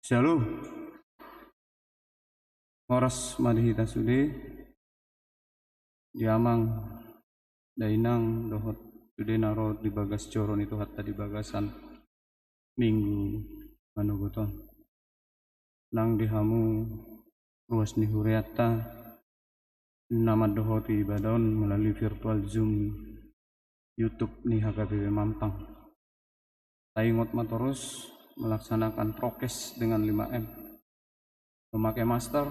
Shalom. Oras madihita sude diamang dainang dohot sude naro di bagas coron itu hatta di bagasan minggu manuguton nang dihamu ruas ni huriata nama dohoti ibadon melalui virtual Zoom YouTube nih HKBP Mampang. Taingot matorus melaksanakan prokes dengan 5M, memakai masker,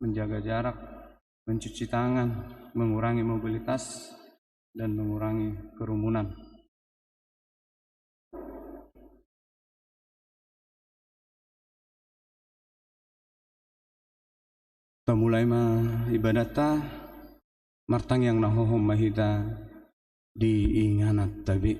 menjaga jarak, mencuci tangan, mengurangi mobilitas, dan mengurangi kerumunan. Kita mulai ibadata martang yang nahohom mahita diinganat tabi.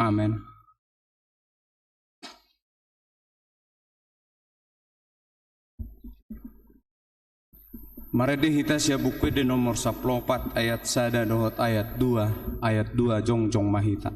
Amin. Marede hita sia buku de nomor 14 ayat 1 dohot ayat 2 jongjong mahita.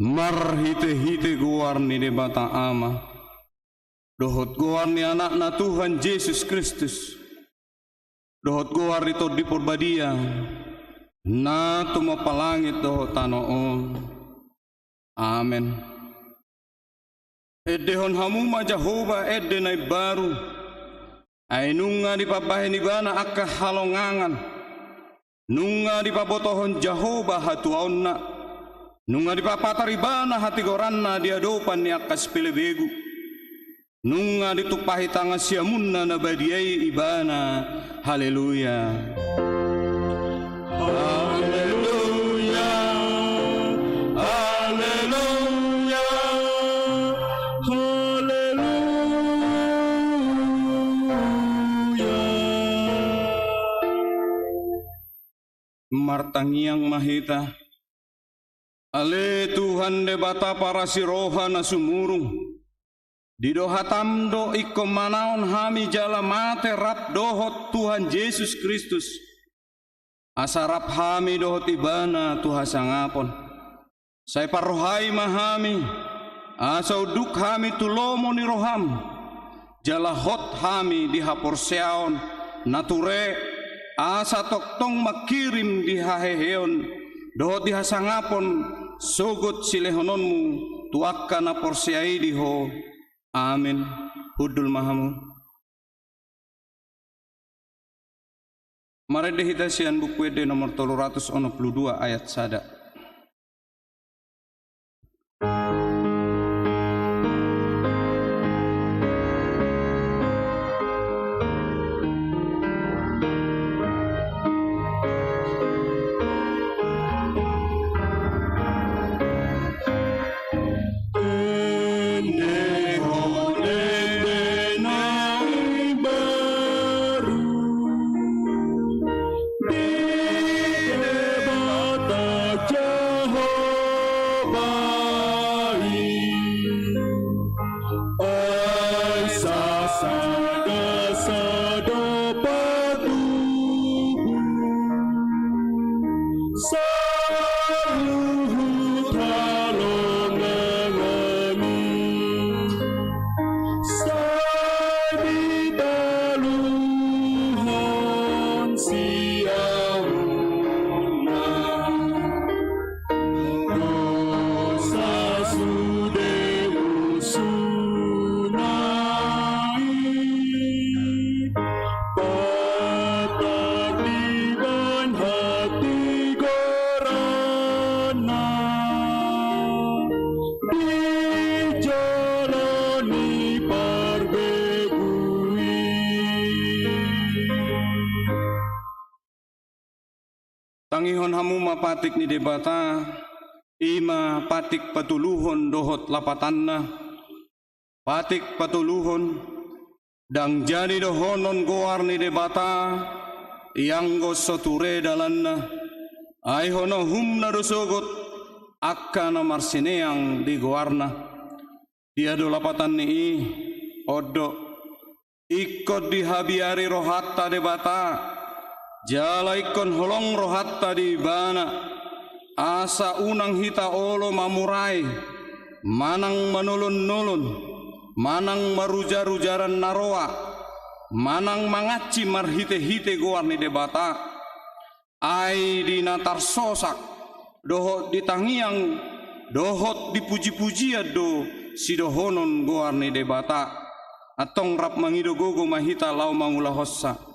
Marhite-hite guarni de bata ama dohot guarni anak na Tuhan Yesus Kristus dohot guarni to di porbadia na tumapalangit dohot tanoon. Amen. Edehon hamuma Jehova ede na baru ay nunga di pabahin ibana akka halongangan nunga di pabotohon Jehova hatuaon na nunga di papataribana hati goranna diadopan ni akas pilebegu nunga ditupahi tanga siamunna na badiai ibana. Haleluya, haleluya, haleluya, haleluya. Martangiang mahita ale Tuhan de bata para siroha na sumurung didohatam do iko manaon hami jala mate rap dohot Tuhan Yesus Kristus asarap hami dohot ibana Tuhan sangapon say parohai mahami asauduk hami tulomo ni roham jala hot hami dihaporseaon nature asa toktong makirim dihaheheon dohot dihasangapon sogot silehononmu tuakka na porsiai di ho. Amin. Hudul mahamu. Mari dihita sian buku ede nomor 362 ayat sada. Tangihon hamu mapatik ni debata, ima patik patuluhon dohot lapatanna, patik patuluhon, dang jadi dohonon goar ni debata, yang go soture dalanna, ay hono humna dosogot, akka na marsineang di goarna, dia do lapatan ni odo, ikut di habiari rohatta debata, jalaikon holong rohatta di bana asa unang hita olo mamurai manang manulun-nulun manang marujar-rujaran naroa manang mangaci marhite-hite goar ni debata ai di natar sosak dohot ditangiang dohot dipuji-puji do si dohonon goar ni debata atong rap mangido gogo mahita lau mangula hossa.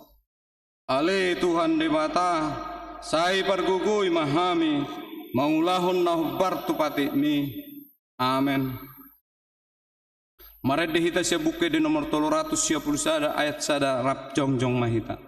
Ale Tuhan debata, sai pargugui mahami, maulahon na hubbar tupati mi. Amen. Maret dehita siya buke di nomor 371 ayat sada rap jongjong mahita.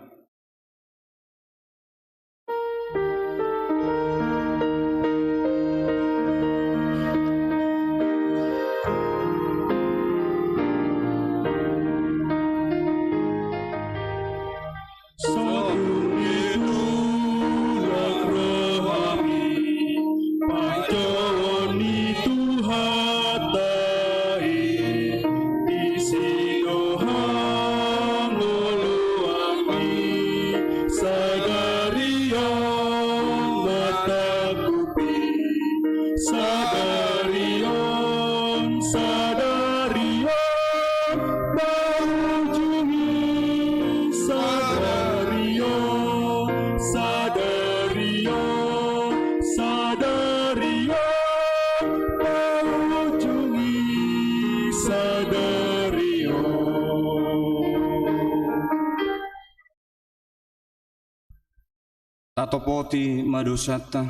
Tatopoti madosata.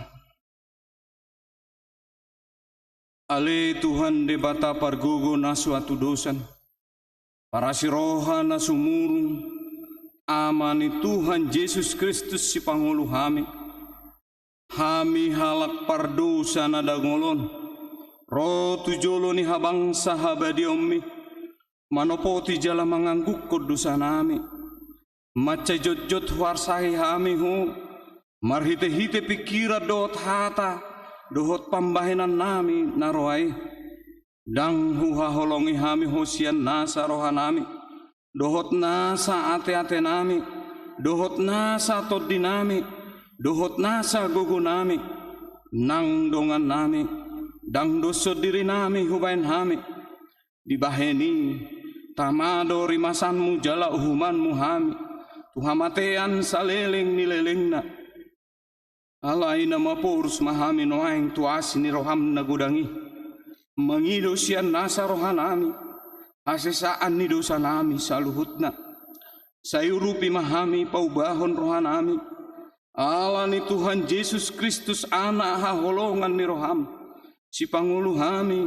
Ale Tuhan debata pargugo na suatu dosan. Para siroha na sumurung. Amani Tuhan Yesus Kristus si Pangulo hami. Hami halak pardosa na dagolon. Ro tujolo ni habang sahabadi ommi. Manopoti jala mangangguk dosa nami. Maca jot-jot warsahi hami hu. Marhite-hite pikiran dohot hata, dohot pambahinan nami naroai, dang huha holongi hami hosian nasa roha nami, dohot nasa ate-ate nami, dohot nasa todi nami, dohot nasa gugu nami, nang dongan nami, dang doso diri nami hubain hami, dibaheni, tamado rimasanmu jala uhumanmu hami, tuhamatean saleling nilelengna, alai nama purus mahami noaing tuasi ni roham nagudangi mangido sian nasa rohanami, asesaan ni dosa nami saluhutna, sayurupi mahami paubahon rohanami, Allah ni Tuhan Yesus Kristus anak haholongan ni roham, si panguluhami,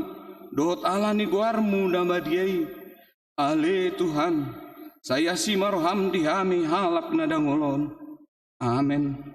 dohot Allah ni guarmu damadiai, ale Tuhan, saya si maroham dihami halak nadangolon, amen.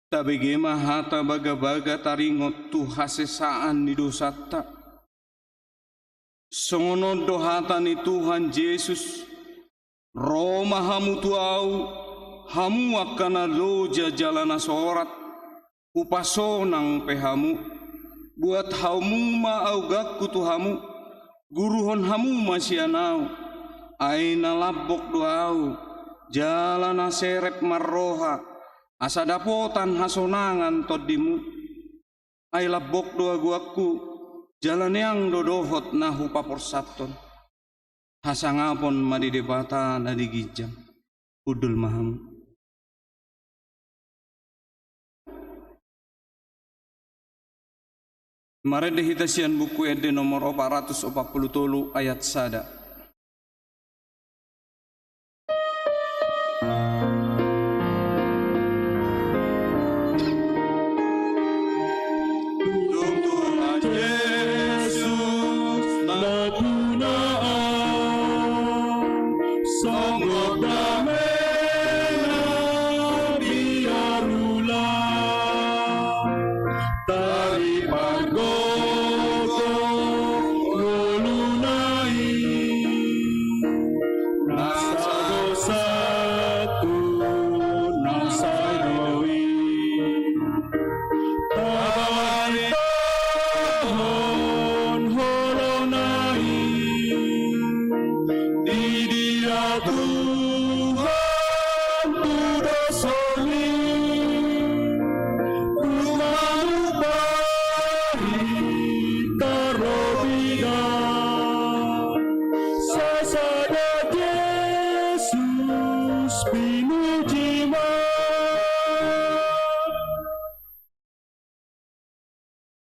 Tabegema hata baga-baga taringot tu hasesaan ni dosata. Songono dohata ni Tuhan Yesus, Roma hamu tuau, hamu akana loja jalana sorat, upasonang pehamu, buat hamu ma au gakku tuhamu, guruhon hamu masyanau, aina labok doau, jalana serep marroha, asa dapotan hasonangan todimu, ay labok doa guaku, jalan yang dodohot nahu paporsaton, hasangapon madidebata nadigijam, udul maham. Mare dehitasian buku ede nomor 443 ayat sada.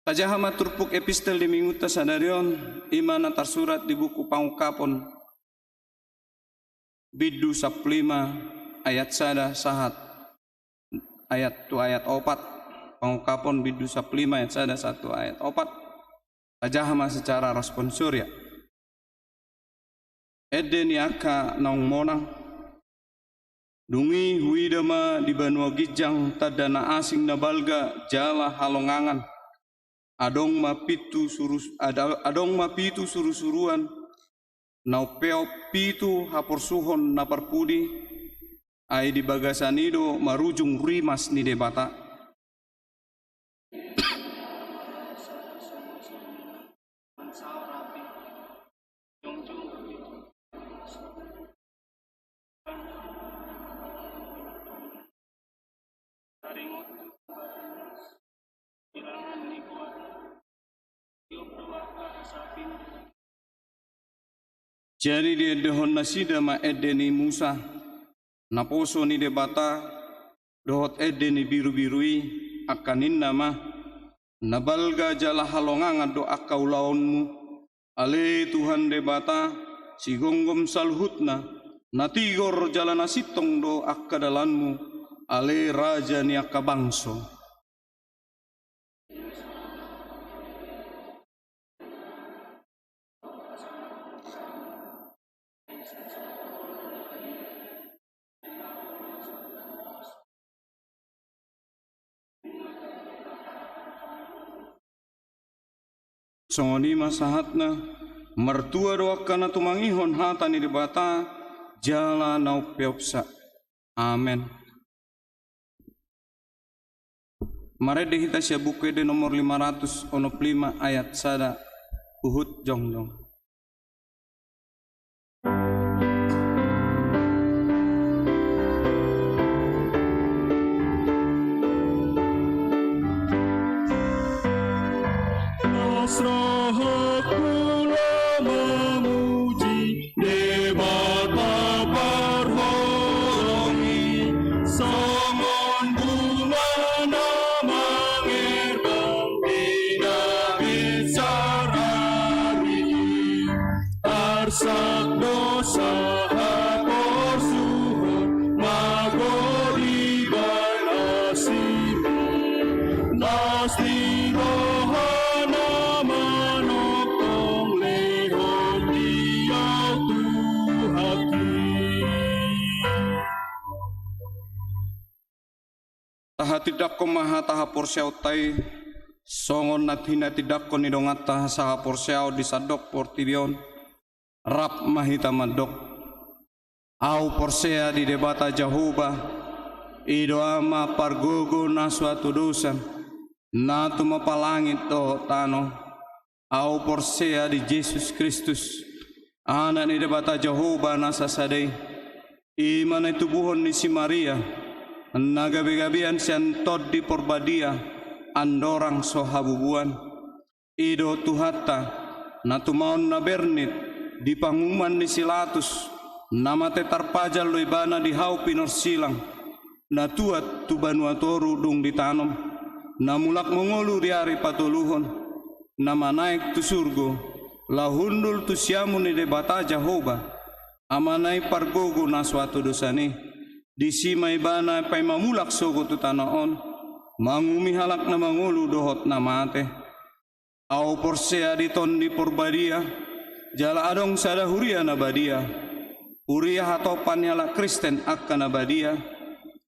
Pajahama turpuk epistel di minguta sadarion imana tersurat di buku Pangukapon Biddu 15 ayat sada sahat ayat tu ayat 4 Pangukapon Biddu 15 ayat sada 1 ayat 4 pajahama secara responsurya ede ni aka naung monang dungi huidama di Banua Gijang tadana asing nabalga jala halongangan adong mapitu suru-suruan naupeo pitu haporsuhon naparpudi ai di bagasanido marujung rimas ni debata jadi dia dehon nasida ma edeni Musa naposo ni debata dohot edeni biru-birui akanin nama nabalga jala halongangan do akaulaonmu ale Tuhan debata si gonggom salhutna natigor jalana sitong do akkadalanmu ale raja ni akabangso. Songoni masahatna mertua doakan tumangihon hata ni debata jala nau peopsa. Amen. Mare dehita sia buku de nomor 505 ayat sada uhut jongjong. Taha tidak ko maha taha porsiaw tay songon nathina tidak ko nidongat taha saha porsiaw di sadok portibion rap mahita madok au porsea di debata Jehovah ido ama pargogo na suatu dosan na tumapalangit to tano au porsea di Yesus Kristus anak ni debata Jehovah na sasadai iman itu buhon ni si Maria nagabi-gabian sian tod di porbadia andorang sohabubuan ido tuhata na tumaon na bernit di panguman ni silatus nama tetar pajal loibana di hau pinor silang na tuat tu banuatoru dung ditanom na mulak mongolu diari patuluhon nama naik tu surgo lahundul tu siamu ni debata Jehovah amanai pargogo na suatu dosani di simay bana pay mamulak sogo tu tanaon mangumihalak na mangulu dohot na mate au porsea di ton di porbadia jala adong sada huria na badia huria hatopan yala Kristen akka na badia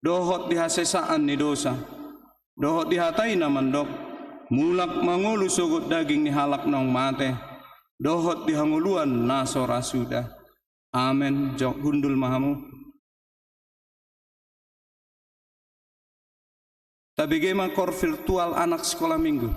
dohot di hasesaan ni dosa dohot di hatay na mandok mulak mangulu sogot daging ni halak nong mate dohot di hanguluan na sorasuda. Amen. Jok gundul mahamu. Tabigay kor virtual anak sekolah minggu.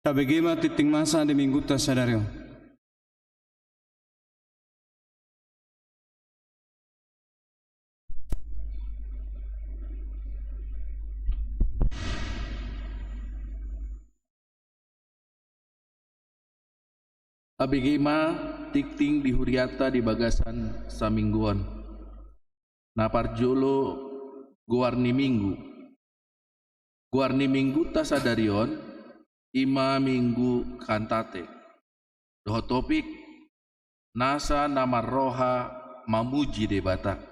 Tabegema titing masa di minggu ta sadario. Abigema tikting di huriata di bagasan samingguan. Naparjolo guarni minggu. Guarni minggu ta sadarion ima minggu kantate. Doho topik nasa nama roha mamuji debata.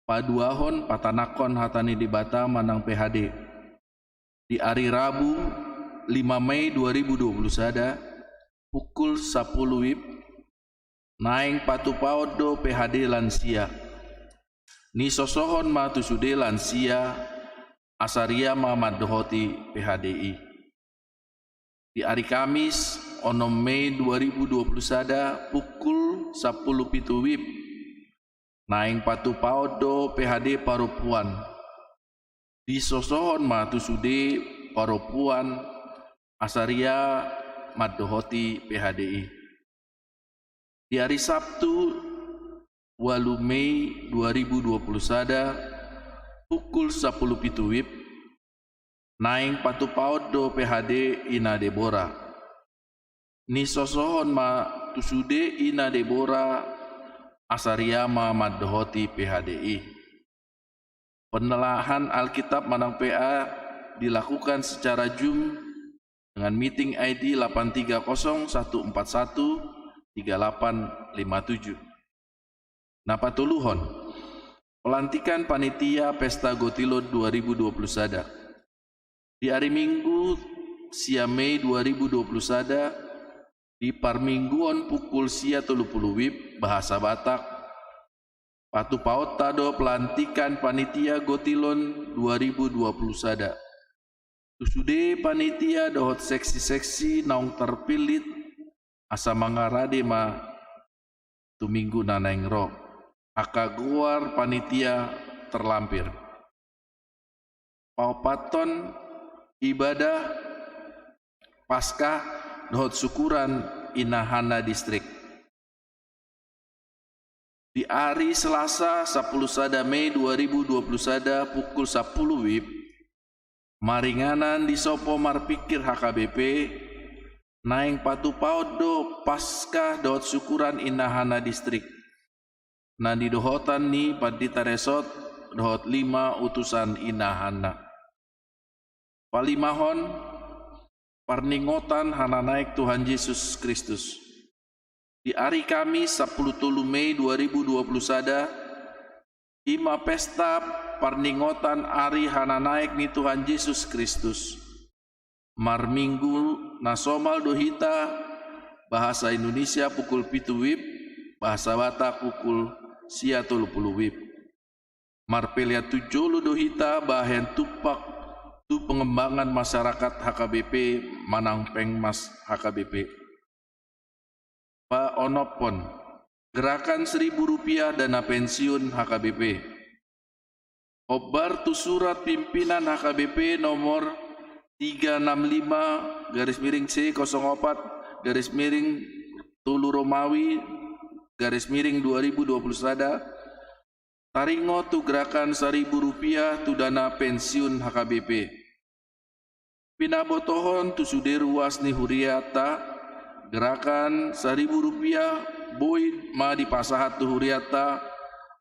Paduahon patanakon hatani debata manang PHD. Di hari Rabu 5 Mei 2020 sada pukul 10 WIB naing patu paudo PHD lansia ni sosohon matu sude lansia asaria mamadohoti PHDI di hari Kamis 6 Mei 2020 sada pukul 10 pitu WIB naing patu paudo PHD Paropuan di sosohon matu sude Paropuan asaria Madohoti PHDI. Di hari Sabtu 8 Mei 2020 sada pukul 10 pitu WIB naing patu paudo PHD Ina Debora. Ni sosohon ma tusude Ina Debora asariama Madohoti PHDI. Penelahan Alkitab Manang PA dilakukan secara Zoom dengan meeting ID 830-141-3857. Napatuluhon, pelantikan panitia Pesta Gotilot 2020 sada. Di hari Minggu, sia Mei 2020 sada, di parmingguan pukul sia 30 WIB, bahasa Batak, patu paut tado pelantikan panitia Gotilon 2020 sada. Tusude panitia dohot seksi-seksi naung terpilit asa mangarade ma tu minggu nanaing ro aka guar panitia terlampir paupaton ibadah Paskah dohot syukuran Inahana distrik di hari Selasa 10 sada Mei 2020 sada pukul 10 WIB maringanan di sopo marpikir HKBP naing patu paudo Paskah dot syukuran Inahana distrik na di dohotan ni padita resort dohot 5 utusan Inahana palimahon parningotan hana naik Tuhan Yesus Kristus di hari Kamis 10 Mei 2020 sada ima pesta parningotan ari hana naik ni Tuhan Yesus Kristus. Marminggu nasomal dohita bahasa Indonesia pukul pitu WIB, bahasa Batak pukul sia 30 WIB. Marpelia tujolu dohita bahen tupak tu pengembangan masyarakat HKBP Manang Pengmas HKBP. Pak Onopon, gerakan Rp1.000 dana pensiun HKBP. Obar tu surat pimpinan HKBP nomor 365 /C04 Tulu Romawi /2020 sada taringo tu gerakan Rp1.000 tu dana pensiun HKBP. Pinabotohon tu sude ruas ni huriata gerakan Rp1.000 boy ma di pasahat tu huriata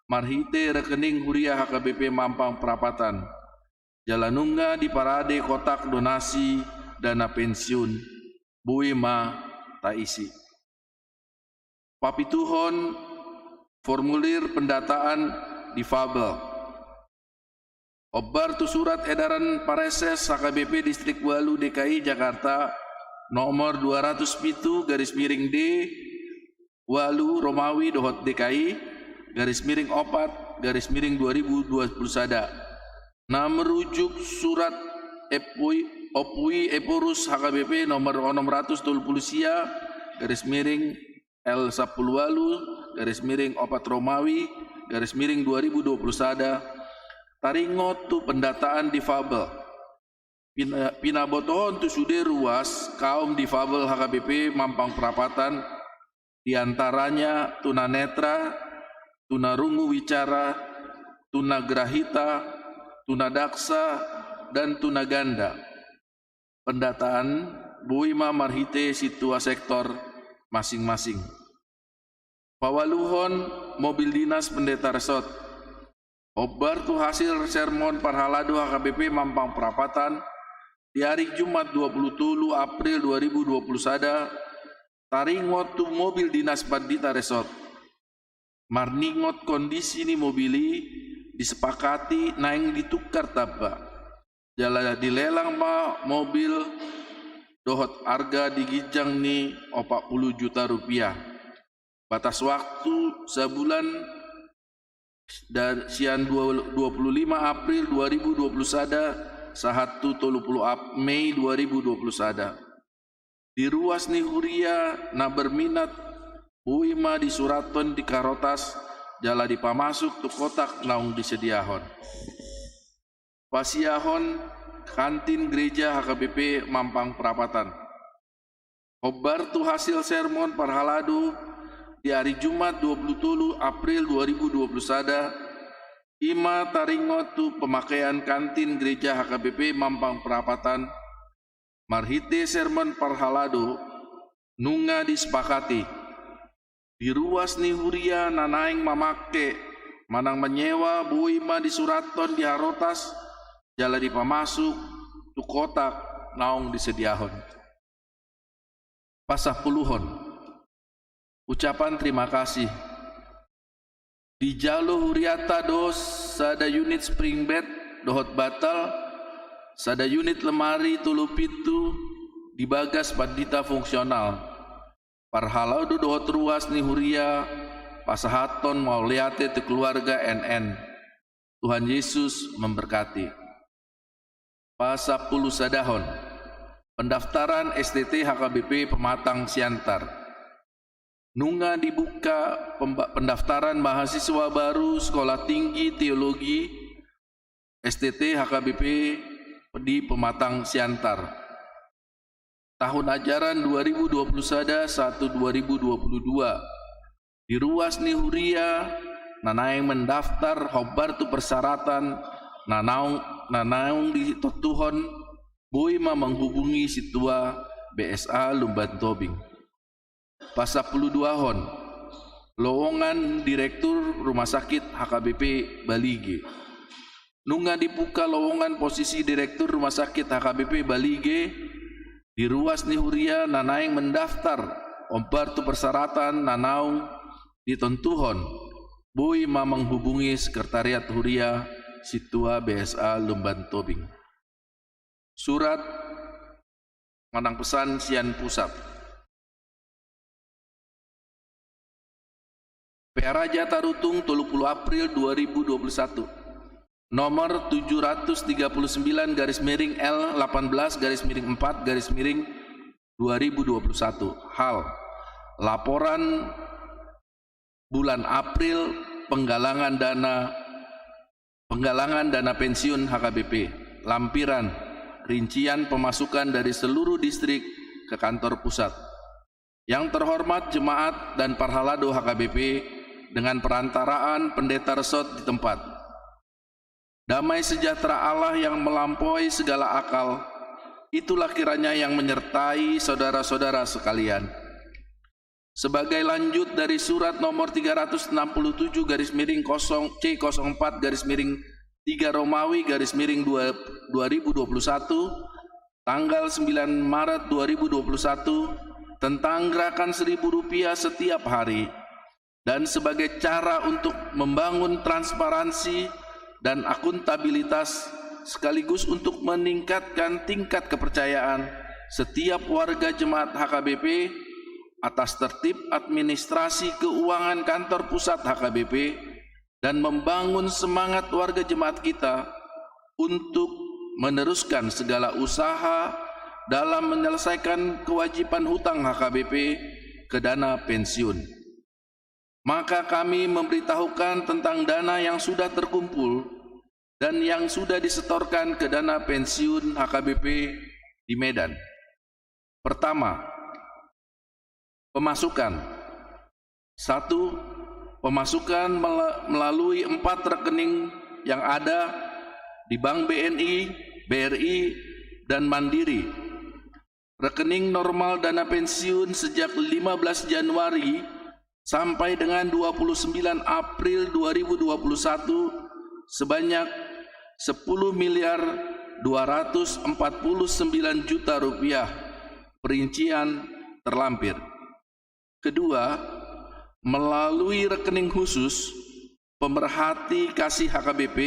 marhite rekening huria HKBP Mampang Perapatan. Jalanunga di parade kotak donasi dana pensiun bui ma taisi. Papituhon formulir pendataan difabel. Obar tu surat edaran Pareses HKBP Distrik Walu DKI Jakarta nomor 207/D Walu Romawi dohot DKI /4/2020 sada. Na merujuk surat Opui Eporus HKBP nomor 630 sia L10 Walu /4 Romawi /2020 sada taringo tu pendataan difabel Pinabotohon tu sude ruas kaum difabel HKBP Mampang Perapatan, diantaranya tunanetra, tunarungu wicara, tunagrahita, tunadaksa, dan tunaganda. Pendataan buima marhite situa sektor masing-masing. Pawaluhon mobil dinas pendeta resort. Obar tu hasil sermon parhaladu HKBP Mampang Perapatan di hari Jumat 27 April 2020 sada taringot tu mobil dinas pandita resort. Marningot kondisi ni mobili disepakati naing ditukar tabba. Jala dilelang ma mobil dohot harga digijang ni 40 juta rupiah. Batas waktu sebulan dan sian 25 April 2020 sada sahatu 30 Mei 2020 sada. Di ruas ni huria na berminat uima di suraton di karotas jala dipamasuk tu kotak naung disediahon. Pasiahon kantin gereja HKBP Mampang Perapatan. Obar tu hasil sermon parhaladu di hari Jumat 27 April 2020 sada ima taringot tu pemakaian kantin gereja HKBP Mampang Perapatan marhite sermon parhaladu nunga disepakati di ruas ni huria nanaing mamake manang menyewa buima di suraton di harotas jala dipamasuk tu kotak naung disediahon. Pasah puluhon ucapan terima kasih di jalo huriata dos sada unit spring bed dohot batal, sada unit lemari tulupitu dibagas pandita fungsional. Parhalau do dohot ruas ni huria pasahaton mau liate tu keluarga NN. Tuhan Yesus memberkati. Pasapulu sadahon pendaftaran STT HKBP Pematang Siantar. Nunga dibuka pendaftaran mahasiswa baru Sekolah Tinggi Teologi STT HKBP di Pematang Siantar. Tahun ajaran 2021 2022 di ruas ni huria nanaing mendaftar hobar tu persyaratan nanaung di totuhon boima menghubungi situa BSA Lumban Tobing. Pasapulu duahon lowongan direktur rumah sakit HKBP Balige. Nunga dibuka lowongan posisi direktur rumah sakit HKBP Balige di ruas ni huria nanaing mendaftar ompar tu persyaratan nanaung ditentuhon boi mamang hubungi sekretariat huria situa BSA Lumban Tobing. Surat Manang Pesan Sian Pusat. Raja Tarutung 30 April 2021 nomor 739 garis miring L18 garis miring 4 garis miring 2021. Hal laporan bulan April penggalangan dana pensiun HKBP, lampiran rincian pemasukan dari seluruh distrik ke kantor pusat. Yang terhormat jemaat dan parhalado HKBP dengan perantaraan pendeta resort di tempat. Damai sejahtera Allah yang melampaui segala akal, itulah kiranya yang menyertai saudara-saudara sekalian. Sebagai lanjut dari surat nomor 367 garis miring 0 C04 garis miring 3 Romawi garis miring 2021 tanggal 9 Maret 2021 tentang gerakan Rp1.000 setiap hari, dan sebagai cara untuk membangun transparansi dan akuntabilitas sekaligus untuk meningkatkan tingkat kepercayaan setiap warga jemaat HKBP atas tertib administrasi keuangan kantor pusat HKBP dan membangun semangat warga jemaat kita untuk meneruskan segala usaha dalam menyelesaikan kewajiban hutang HKBP ke dana pensiun. Maka kami memberitahukan tentang dana yang sudah terkumpul dan yang sudah disetorkan ke dana pensiun HKBP di Medan. Pertama, pemasukan. 1. Pemasukan melalui 4 rekening yang ada di Bank BNI, BRI, dan Mandiri. Rekening normal dana pensiun sejak 15 Januari sampai dengan 29 April 2021 sebanyak 10.249 juta rupiah, perincian terlampir. Kedua, melalui rekening khusus pemerhati kasih HKBP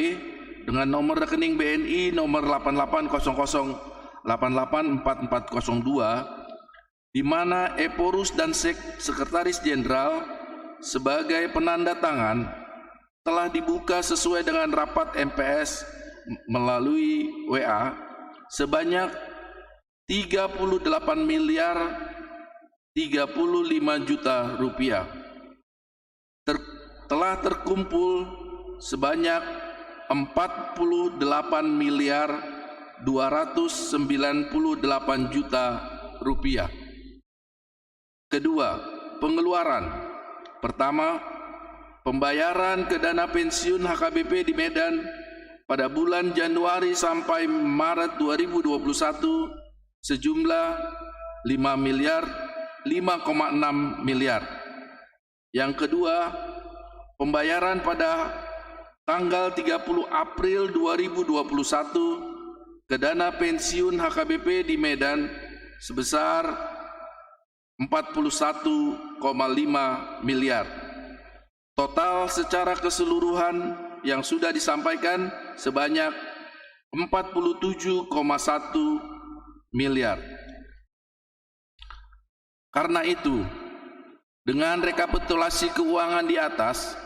dengan nomor rekening BNI nomor 8800884402, di mana Eporus dan Sekretaris Jenderal sebagai penanda tangan telah dibuka sesuai dengan rapat MPS melalui WA sebanyak 38.035 juta rupiah. Telah terkumpul sebanyak 48.298 juta rupiah. Kedua, pengeluaran. Pertama, pembayaran ke dana pensiun HKBP di Medan pada bulan Januari sampai Maret 2021 sejumlah 5,6 miliar. Yang kedua, pembayaran pada tanggal 30 April 2021 ke dana pensiun HKBP di Medan sebesar 41,5 miliar. Total secara keseluruhan yang sudah disampaikan sebanyak 47,1 miliar. Karena itu, dengan rekapitulasi keuangan di atas,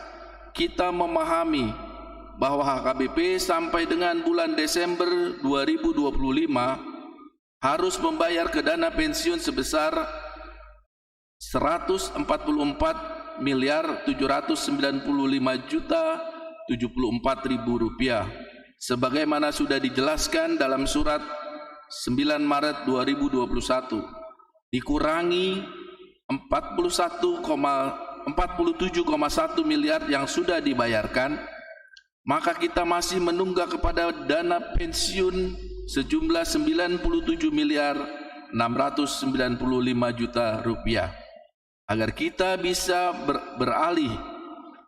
kita memahami bahwa HKBP sampai dengan bulan Desember 2025 harus membayar ke dana pensiun sebesar 144.795.074.000 rupiah, sebagaimana sudah dijelaskan dalam surat 9 Maret 2021, dikurangi 47,1 miliar yang sudah dibayarkan, maka kita masih menunggak kepada dana pensiun sejumlah 97.695 juta rupiah, agar kita bisa beralih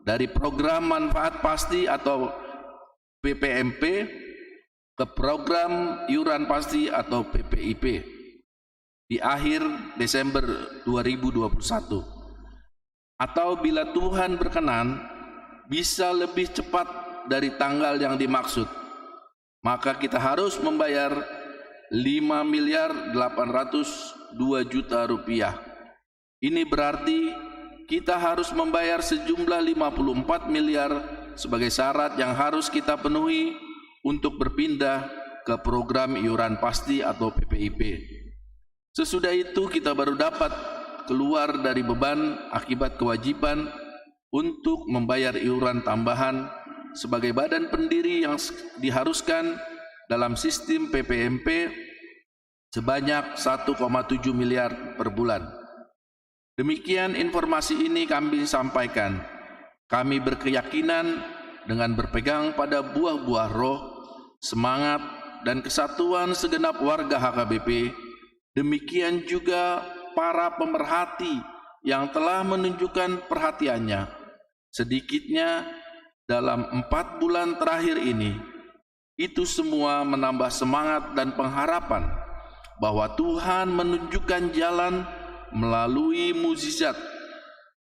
dari program manfaat pasti atau PPMP ke program iuran pasti atau PPIP di akhir Desember 2021, atau bila Tuhan berkenan bisa lebih cepat dari tanggal yang dimaksud, maka kita harus membayar 5.802 juta rupiah. Ini berarti kita harus membayar sejumlah 54 miliar sebagai syarat yang harus kita penuhi untuk berpindah ke program iuran pasti atau PPIP. Sesudah itu kita baru dapat keluar dari beban akibat kewajiban untuk membayar iuran tambahan sebagai badan pendiri yang diharuskan dalam sistem PPMP sebanyak 1,7 miliar per bulan. Demikian informasi ini kami sampaikan. Kami berkeyakinan dengan berpegang pada buah-buah roh, semangat dan kesatuan segenap warga HKBP, demikian juga para pemerhati yang telah menunjukkan perhatiannya sedikitnya dalam 4 bulan terakhir ini. Itu semua menambah semangat dan pengharapan bahwa Tuhan menunjukkan jalan melalui mukjizat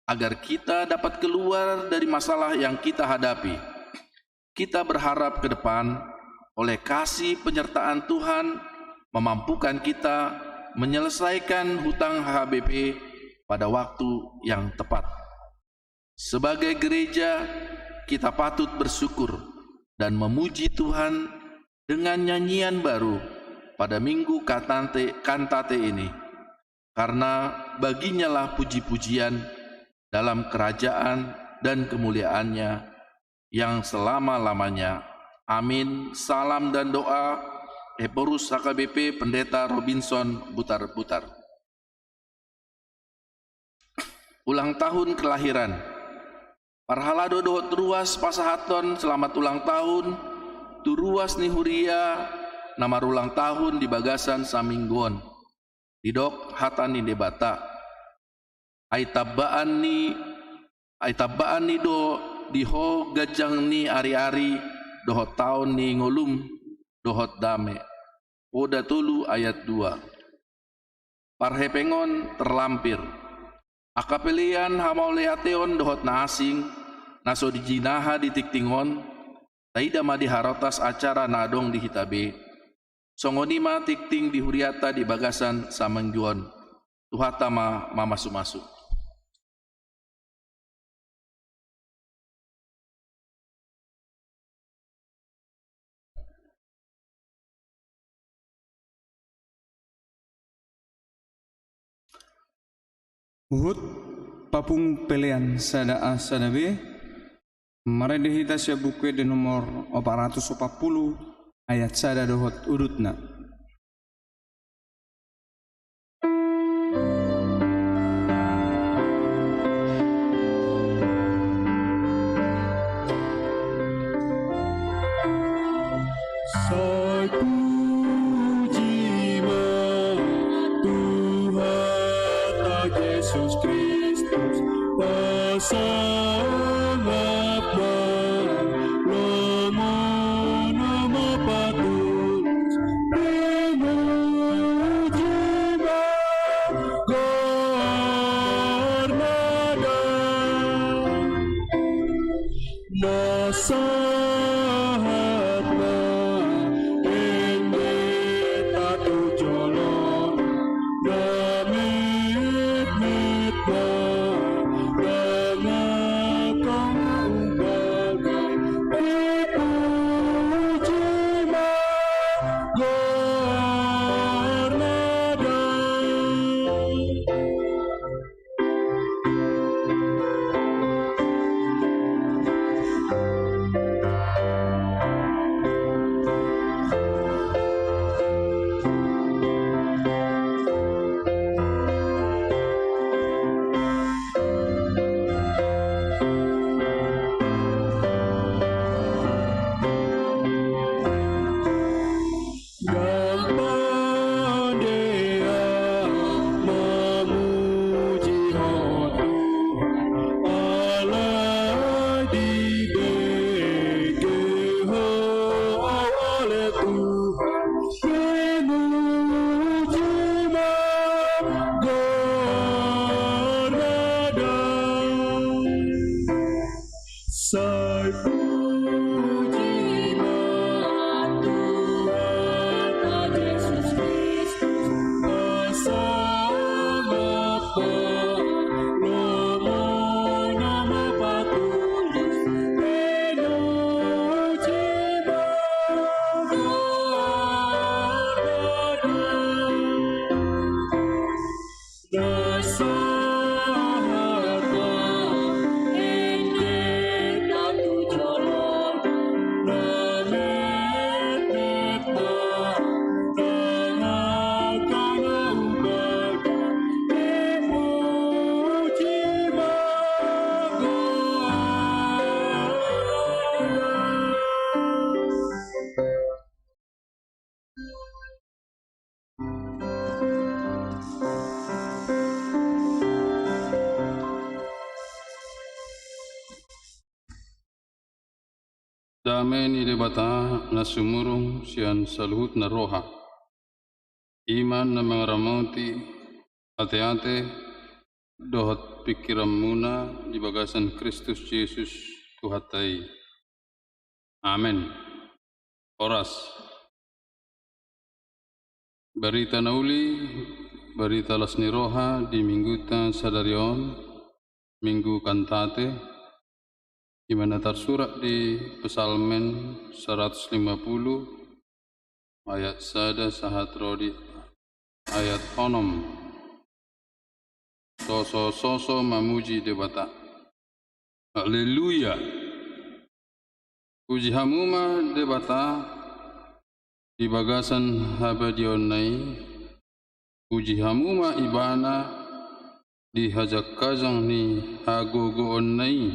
agar kita dapat keluar dari masalah yang kita hadapi. Kita berharap ke depan oleh kasih penyertaan Tuhan memampukan kita menyelesaikan hutang HKBP pada waktu yang tepat. Sebagai gereja, kita patut bersyukur dan memuji Tuhan dengan nyanyian baru pada minggu kantate ini, karena baginya lah puji-pujian dalam kerajaan dan kemuliaannya yang selama-lamanya. Amin. Salam dan doa Eporus HKBP Pendeta Robinson Butar-Butar. Ulang tahun kelahiran. Parhalado dohot ruas pasahaton selamat ulang tahun. Tu ruas ni huria nama ulang tahun di Bagasan Samingguon. Didok hatan ni debata. Aitabaan ni do diho gajang ni ari-ari dohot tahun ni ngolum dohot dame. Oda tulu ayat 2. Parhepengon terlampir. Akapelian hamauleateon dohot na asing naso dijinaha di tiktingon. Taida ma diharotas acara nadong di hitabe. Songonima tikting di huriata di Bagasan Samengguon. Tuhata ma mamasu-masu. Uhud papung pelean sada A sada B. Mare dihita sia buku di nomor 440 ayat sada dohot urutna. Yesus Kristus pasangat lomo nama patut memujiba gornada nasahatna ende tatu jolong Damen ide bata na sumurung sian saluhut na roha. Iman na mga ramauti ate-ate dohot pikiran muna di Bagasan Kristus Yesus Tuhatai. Amen. Oras. Berita nauli, berita las ni roha di mingguta sadarion, minggu kantate, di mana tersurat di Psalmen 150 ayat sada sahat rodi ayat onom soso mamuji debata. Haleluya. Puji hamuma debata di bagasan habadion nai. Puji hamuma ibana di hajak kazang ni hagogoon nai.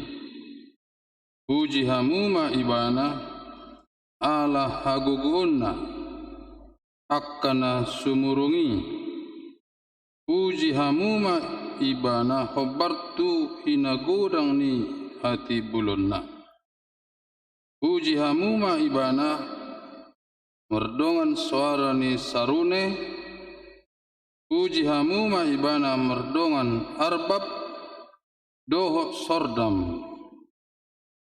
Puji hamuma ibana ala hagogoon na akkana sumurungi. Puji hamuma ibana hobartu hinagodang ni hati bulonna. Puji hamuma ibana merdongan suara ni sarune. Puji hamuma ibana merdongan arbab doho sordam.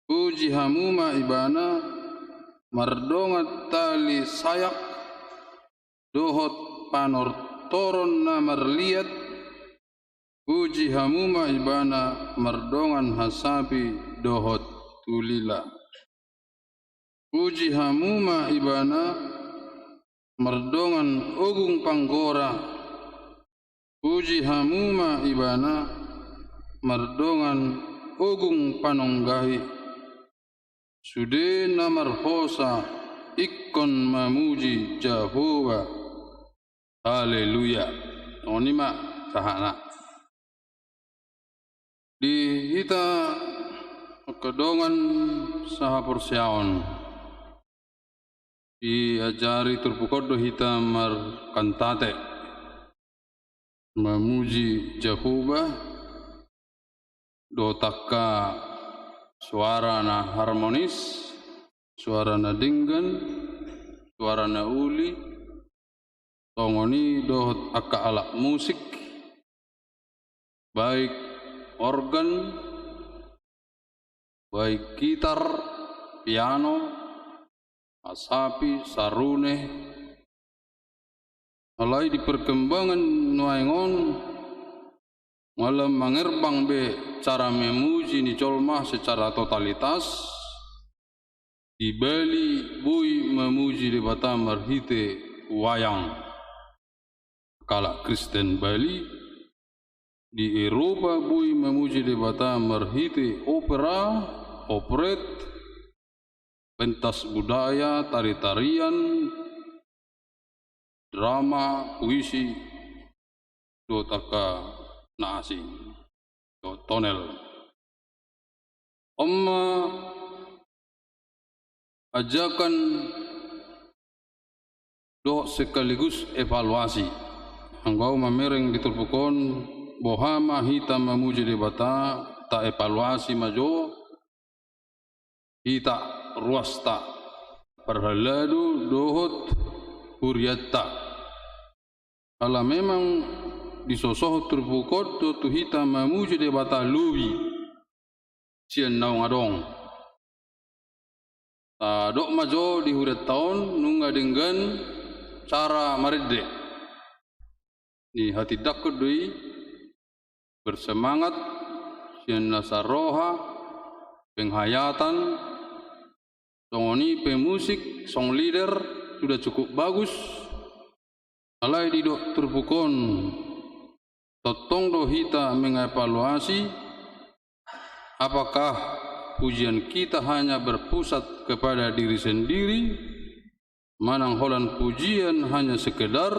Puji hamuma ibana merdongan tali sayak dohot panor toron na marliat. Puji hamuma ibana merdongan hasabi dohot tulila. Puji hamuma ibana merdongan ogung panggora. Puji hamuma ibana merdongan ogung panonggahi. Sude namarhosa ikkon mamuji Jehovah. Haleluya. Onima sahana. Di hita kedongan saha persyaon. Diajari turpukodo hita mar kantate. Memuji Jehovah dotaka suara na harmonis, suara na dinggan, suara na uli, tongoni dohot aka alat musik, baik organ, baik gitar, piano, asapi, sarune. Alai di perkembangan nuaingon malam mengerbang be cara memuji ni colmah secara totalitas. Di Bali bui memuji di Batam marhite wayang kala Kristen Bali. Di Eropa bui memuji di Batam marhite opera, operet, pentas budaya, tari-tarian, drama, puisi, dotaka na asing, do tonel. Amma ajakan do sekaligus evaluasi. Hanggau mamereng diturpukon bohama hita memuji di bata ta evaluasi majo hita ruasta perhaladu dohot huriatta. Kalau memang disosoh terpukot tu hita memuji de bata luwi cian naung adong. Dok majo di huret tahun nungga dengan cara maride. Ni hati dakut dui bersemangat cian nasaroha penghayatan songoni pemusik song leader sudah cukup bagus. Alai di dok terpukon totong do hita mengevaluasi apakah pujian kita hanya berpusat kepada diri sendiri, manang holan pujian hanya sekedar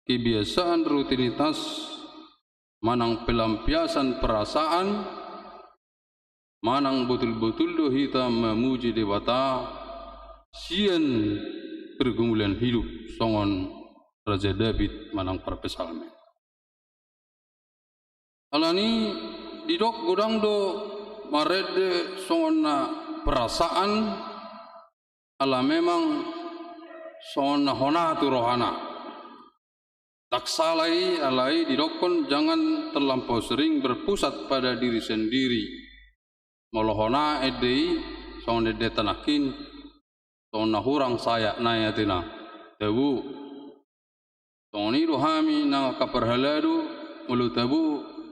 kebiasaan rutinitas, manang pelampiasan perasaan, manang betul-betul do hita memuji dewata sian pergumulan hidup songon Raja David manang parpesalme. Alani didok godang do marede songona perasaan ala memang songona hona tu rohana. Tak salai alai didokon jangan terlampau sering berpusat pada diri sendiri. Molohona edei songona de tanakin songona hurang saya nayatina. Tebu tongoni rohami na kaperhaladu mulu tabu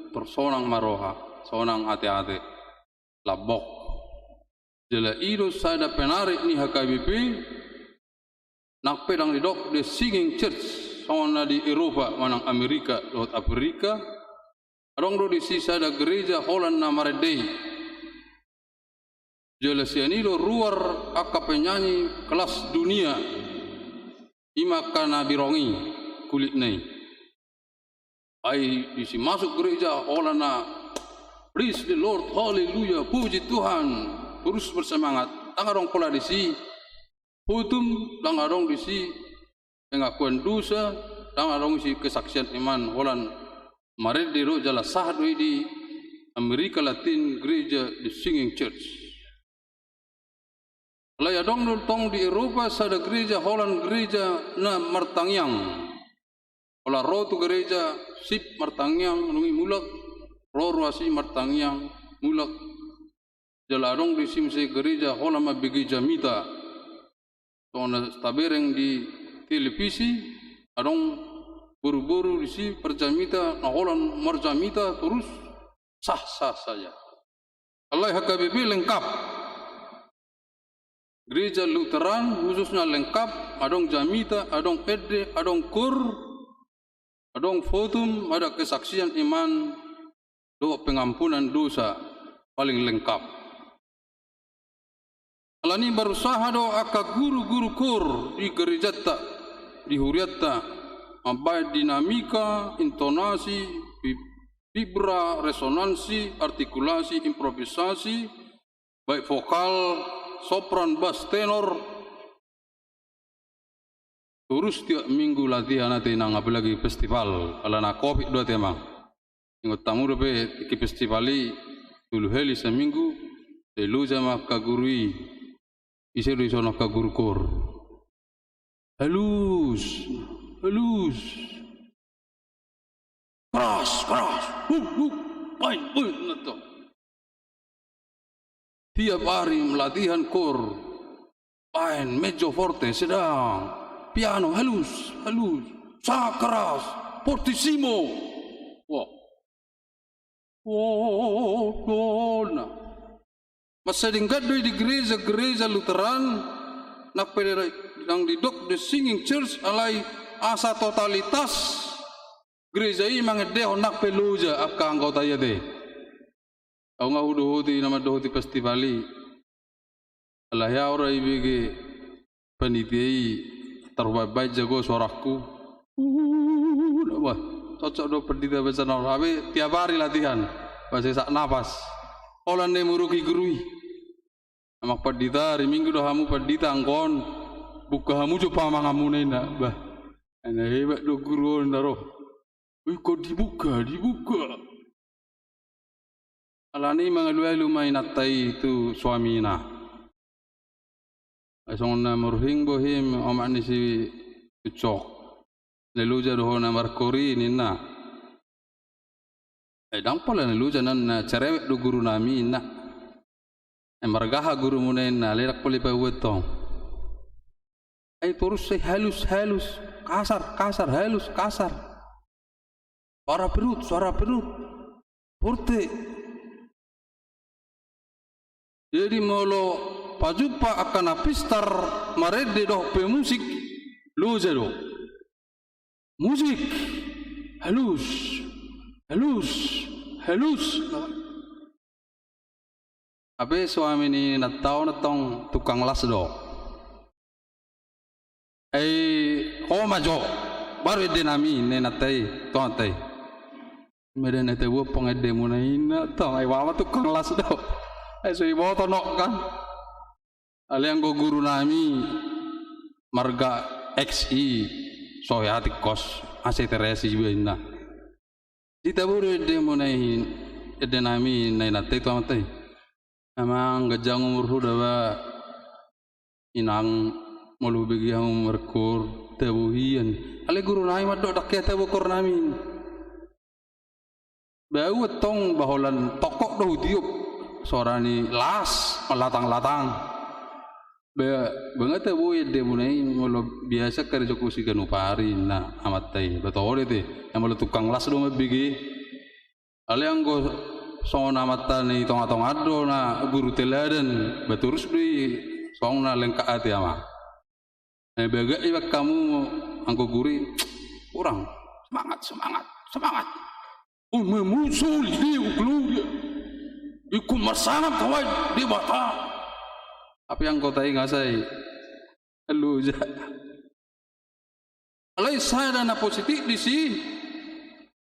tersonang maroha sonang ate-ate labok jela ido sada penarik ni HKBP nak pedang didok de singing church sona di Eropa manang Amerika lot Afrika adong do di sisa da gereja Holland na maredei Jelasiani lo luar akka penyanyi kelas dunia. Ima kana birongi kulit nai. Ai isi masuk gereja olana praise the Lord, haleluya, puji Tuhan, terus bersemangat. Tangarong pola disi hutum, tangarong disi pengakuan dosa, tangarong isi kesaksian iman holan maret di roh jala sahadu di Amerika Latin gereja di Singing Church. Laya dong tong di Eropa sada gereja Holland gereja na Martangyang. Ola roh tu gereja sip Martangyang nungi mulak roh ruasi Martangyang mulak jaladong di simse gereja Holland mabigi jamita. Tona tabereng di televisi adong buru-buru di si perjamita na Holland marjamita terus sah-sah saja. Allah HKBP lengkap. Gereja Lutheran khususnya lengkap, adong jamita, adong pede, adong kur, adong fotum, ada kesaksian iman, doa pengampunan dosa paling lengkap. Alani berusaha doa akka guru-guru kur di gereja tak, di huriata, baik dinamika, intonasi, vibra, resonansi, artikulasi, improvisasi, baik vokal, sopran, bass, tenor. Terus tiap minggu latihan nanti nang apalagi festival. Kalau nak kopi dua tema. Ingat tamu dope ke festivali dulu heli seminggu. Telu jama kagurui. Isi do isono kaguru kor. Halus, halus. Keras, keras. Baik, nato. Tiap hari melatihan kor, main mezzo forte sedang, piano halus, halus, sangat keras, fortissimo. Nah. Masa dingkat di gereja Lutheran, nak pada yang didok di Singing Church alai asa totalitas gereja ini mangedeh nak peluja akka anggota ya deh. Kau ngau dohoti nama dohoti festivali, Allah ya orang ibige penitiai terbaik jago suaraku. Wah, cocok do pendeta bahasa Arab. Habe tiap hari latihan bahasa sak nafas. Olan ne muruki gurui. Amak pendeta hari minggu do hamu pendeta angkon buka hamu coba mangamu nena. Bah, ane hebat do guru naro. Kok dibuka. Alani mangaluai lumai natai itu suamina. Asongna murhing bohim omak ni si ucok. Leluja dohona markori nina. Dangpola leluja nan cerewek do guru nami na. Margaha guru munena lerak poli pa wetong. Terus halus, kasar, halus. Suara perut. Forte. Jadi molo pajupa akan apistar marede doh pe musik luza do. Musik halus. Abe suami ni natong tukang las do. Majo baru dinami ne natai tontai. Meden nete wo pengede munaina tong wawa tukang las do. So ibawa tonok kan, aliang go guru nami marga XI sohati kos ase teresi bina. Kita buru demo nain nami nain nate tu amatai. Amang gajang umur dawa inang malu bagi umur kur tebuhian. Ale guru nami madok dakyat tebu kur nami. Bau tong baholan tokok doh diuk. Suara ni las melatang-latang. Banget bu ide mulai mulu biasa kerja kusi ganupari na amatai betul itu yang mulu tukang las dong bigi. Ale yang go song amata ni tong ado na guru teladan beturus di song na lengkap hati ama. Bagai iba kamu anggo guri kurang semangat. Memusul di uklu. Ikut masangat kawai di bata Apa yang kau tahu ngasai? Lu aja. Alai saya dana positif di sini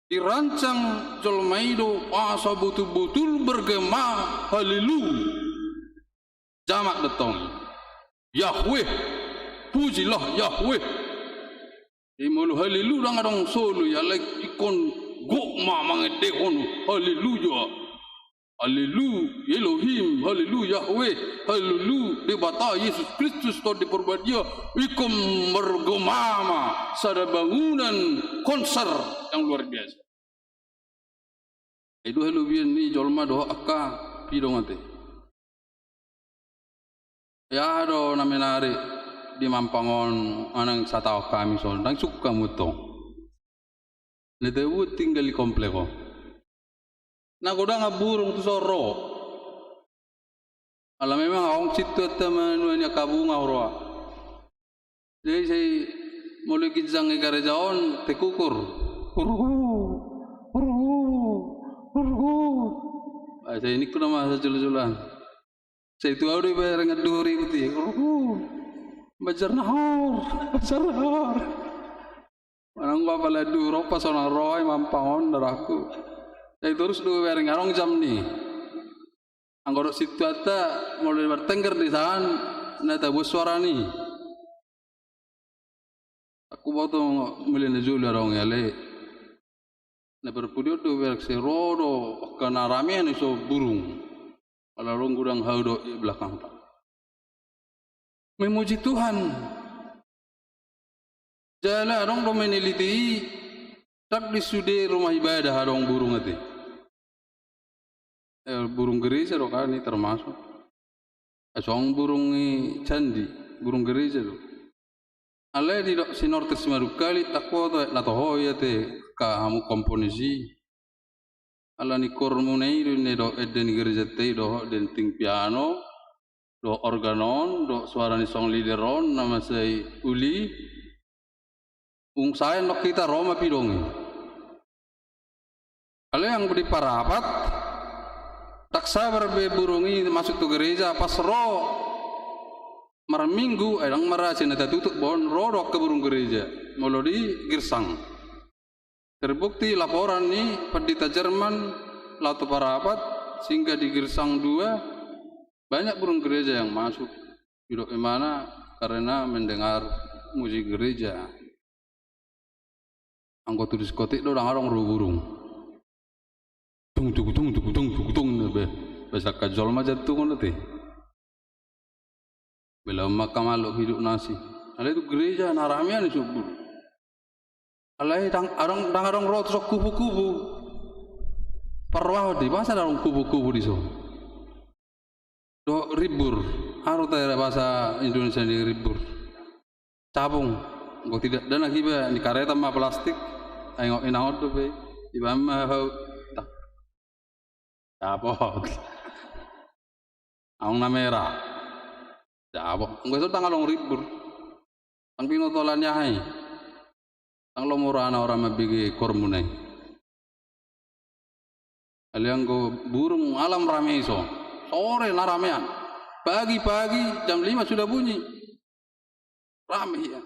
dirancang jolmaido asa betul-betul bergema haleluya. Jamak betong. Yahweh, pujilah Yahweh. Imulu haleluya ngadong solo ya like ikon gokma mangedehon haleluya. Haleluya Elohim, haleluya Yahweh, haleluya debata Yesus Kristus to diperbadia ikom bergemama sada bangunan konser yang luar biasa. Itu haleluya ni jolma doa akka pidong ate. Ya do namenari di Mampangon anang satao kami son nang suka mutong. Netewu tinggal di kompleko. Nakoda nga burung tu soro. Alam memang awang situ teman nuanya kabunga roa. Jadi saya mulai kijang ikarejaon tekukur. Saya ini kuna masa jul-julan. Saya itu awal bayar ngaduri putih. Bajar nahor. Manang apa ladu ropa sonang roy Mampangon daraku. Saya terus dua bareng arong jam ni. Anggoro situ ada mulai bertengger di sana, nada bos suara ni. Aku bawa tu mulai najul arong yale. Na berpudio dua bareng serodo, kena rame ni so burung. Kalau orang gudang haudo di belakang. Memuji Tuhan. Jalan arong domeniliti. Tak disude rumah ibadah arong burung ati. Burung gereja do kan ini termasuk. Asong burung candi, burung gereja do. Alai di dok sinor tersimaru kali takwa do na toho ya te ka hamu komponisi. Ala ni kormunei do ne do eden gereja te do den ting piano, do organon, do suara ni song lideron nama saya uli. Ung saya nok kita Roma pidongi. Alai yang beri parapat tak sabar be burungi masuk ke gereja pas ro marminggu edang marasin ada tutup bon rodok ke burung gereja melodi girsang. Terbukti laporan ni pendeta Jerman latu parapat sehingga di girsang 2 banyak burung gereja yang masuk. Hidup mana karena mendengar musik gereja. Anggota diskotik do orang burung. Tung be bahasa kajol macam tu kan nanti. Bila makam alok hidup nasi. Alai itu gereja naramian subur. Alai dang rot sok kubu-kubu. Parwah di bahasa dang kubu-kubu di so. Do ribur. Harus ada bahasa Indonesia di ribur. Cabung. Gak tidak dan lagi be di kareta mah plastik. Ayo inaot tu be. Di bama Dabot. Ang namera. Dabot. Ang gusto tangalong ribur. Ang pinutolan niya ay. Ang lomurana orang mabigi kormunay. Aliang ko burung alam rame iso. Sore na ramean. Pagi-pagi jam 5 sudah bunyi. Rame ya.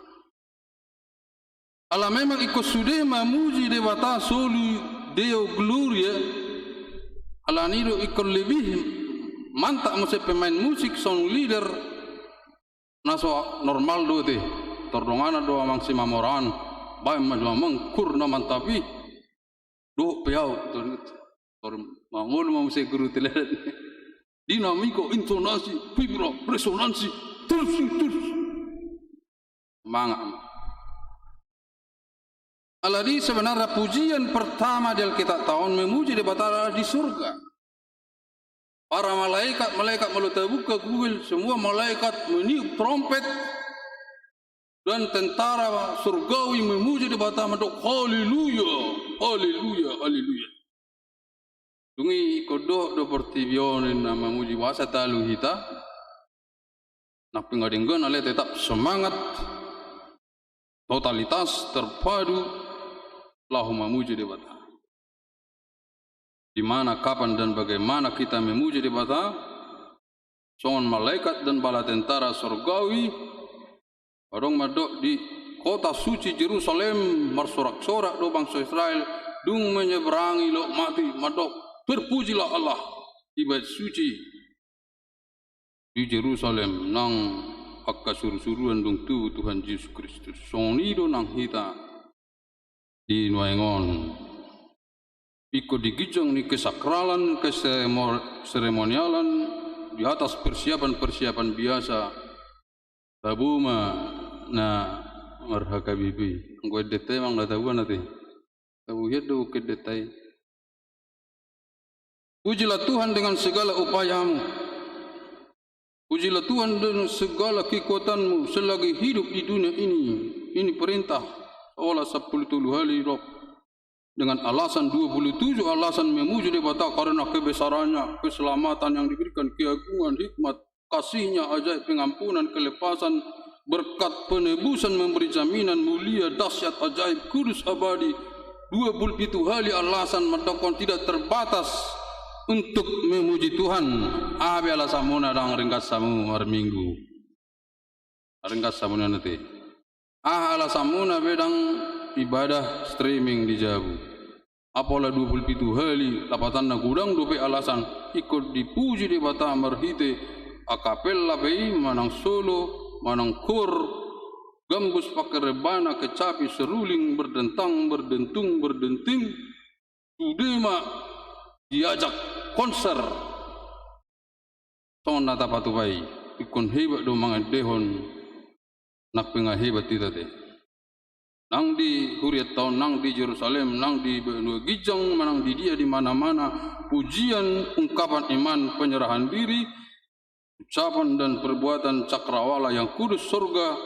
Alam memang ikut sudah memuji dewata solu deo gloria. Alanido ikon lebih mantap musik pemain musik sound leader naso normal do te tordongana do mangsi mamoran bay majwa mangkur na mantapi do piau tor mangul musik guru telet dinamiko intonasi vibra resonansi terus mangam. Aladi sebenarnya pujian pertama di Alkitab tahun memuji di batara di surga. Para malaikat mulut terbuka kuil, semua malaikat meniup trompet dan tentara surgawi memuji di batara mandok haleluya, haleluya, haleluya. Tungi kodoh do pertibion na memuji wasa talu hita. Nak pingadinggan ale tetap semangat totalitas terpadu lahu memuji di bata. Di mana, kapan dan bagaimana kita memuji di bata songon malaikat dan bala tentara surgawi orang madok di kota suci Jerusalem marsorak-sorak do bangsa Israel dung menyeberangi lo mati madok berpujilah Allah di bait suci di Jerusalem nang akka suruh-suruhan dong tu Tuhan Yesus Kristus sonido nang hita di nuengon ikut digijong ni kesakralan keseremonialan di atas persiapan-persiapan biasa tabuma na marhaka bibi ngko detai mang na tabuan nanti tabu hidu ke detai. Pujilah Tuhan dengan segala upayamu, pujilah Tuhan dengan segala kekuatanmu selagi hidup di dunia ini. Ini perintah olah 10 hari roh dengan alasan 27 alasan memuji Debata karena kebesarannya, keselamatan yang diberikan, keagungan, hikmat, kasihnya, ajaib, pengampunan, kelepasan, berkat penebusan, memberi jaminan mulia, dahsyat, ajaib, kudus, abadi. 27 hari alasan mendokon tidak terbatas untuk memuji Tuhan. Abi alasamuna dang ringkas samu hari Minggu. Ringkas samuna nanti. Alasamuna bedang ibadah streaming di Jabu. Apalah 27 hari lapatan na gudang dope alasan ikut dipuji di bata merhite akapella bei manang solo manang kur gambus pakai rebana kecapi seruling berdentang berdentung berdenting sudema diajak konser ton nata patubai ikon hebat do mangan dehon nak penga hebat tidak teh nang di Huriat tahun nang di Jerusalem nang di Benua Gijang manang di dia di mana-mana pujian ungkapan iman penyerahan diri ucapan dan perbuatan cakrawala yang kudus surga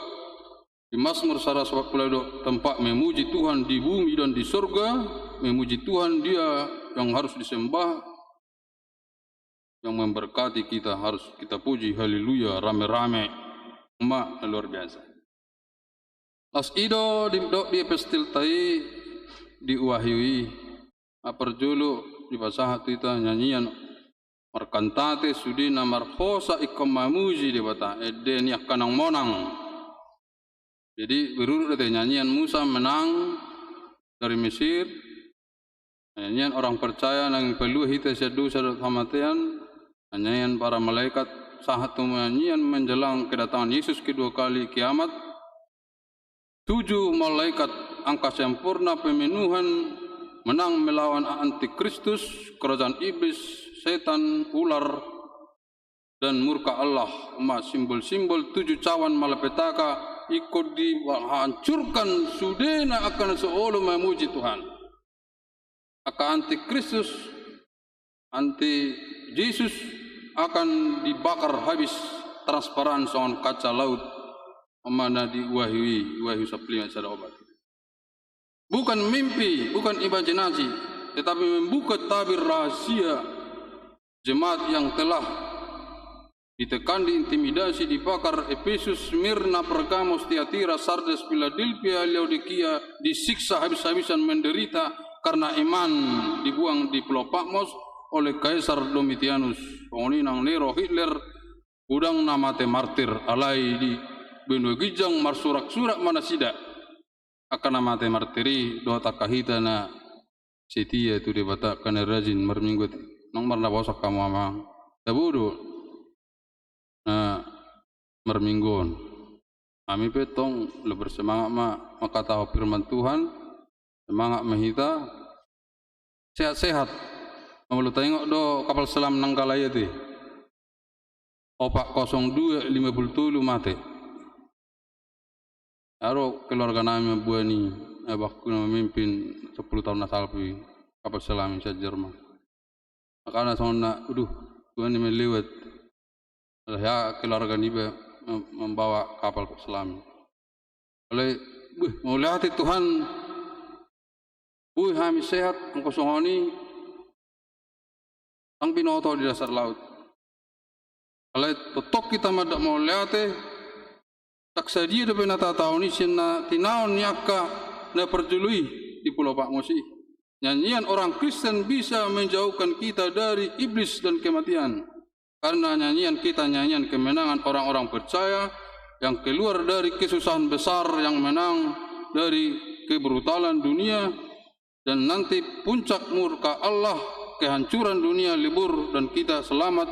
di Mazmur Saraswat Pelado tempat memuji Tuhan di bumi dan di surga memuji Tuhan dia yang harus disembah yang memberkati kita harus kita puji haleluya rame-rame emak luar biasa. Las ido di pestil tai diwahyui aperjulu di pasahat kita nyanyian markantate sudina marhosa ikom mamuji di bata eden yak kanang monang. Jadi berurut dari nyanyian Musa menang dari Mesir, nyanyian orang percaya nang perlu hita sedu sadut hamatian, nyanyian para malaikat sahat nyanyian menjelang kedatangan Yesus kedua kali kiamat. 7 malaikat angka sempurna pemenuhan menang melawan antikristus, kerajaan iblis, setan, ular dan murka Allah. Simbol-simbol 7 cawan malapetaka ikut dihancurkan sudena akan seolah memuji Tuhan. Akan antikristus, anti Yesus akan dibakar habis transparan soal kaca laut. Mana di wahyu saplian sada obat. Bukan mimpi, bukan imajinasi, tetapi membuka tabir rahasia jemaat yang telah ditekan, diintimidasi, dibakar. Efesus, Smyrna, Pergamos, Tiatira, Sardes, Philadelphia, Laodikia disiksa habis-habisan menderita karena iman, dibuang di Pulau Patmos oleh Kaisar Domitianus. Pengoninang Nero, Hitler, udang namate martir alai di Benua Gijang marsurak-surak mana sidak akan namate martiri doa takahita na setia itu debata kana rajin marminggu nang marna bosak kamu amang tabudo na marminggon kami petong lebih bersemangat maka tahu firman Tuhan semangat mahita sehat-sehat malu tengok do kapal selam Nanggalaya ti opak 02 53 mati. Aro keluarga nami buani abahku memimpin 10 tahun nasalpi kapal selam Indonesia Jerman. Makanya sona buani melewat. Ya keluarga ni membawa kapal selam. Oleh mau lihat Tuhan kami sehat engkau songoni ang binoto di dasar laut. Oleh totok kita madak mau lihat tak sadia dapat nata tahu ni sina tinaon nyaka na perjului di Pulau Patmos. Nyanyian orang Kristen bisa menjauhkan kita dari iblis dan kematian. Karena nyanyian kita nyanyian kemenangan orang-orang percaya yang keluar dari kesusahan besar, yang menang dari kebrutalan dunia, dan nanti puncak murka Allah, kehancuran dunia lebur dan kita selamat,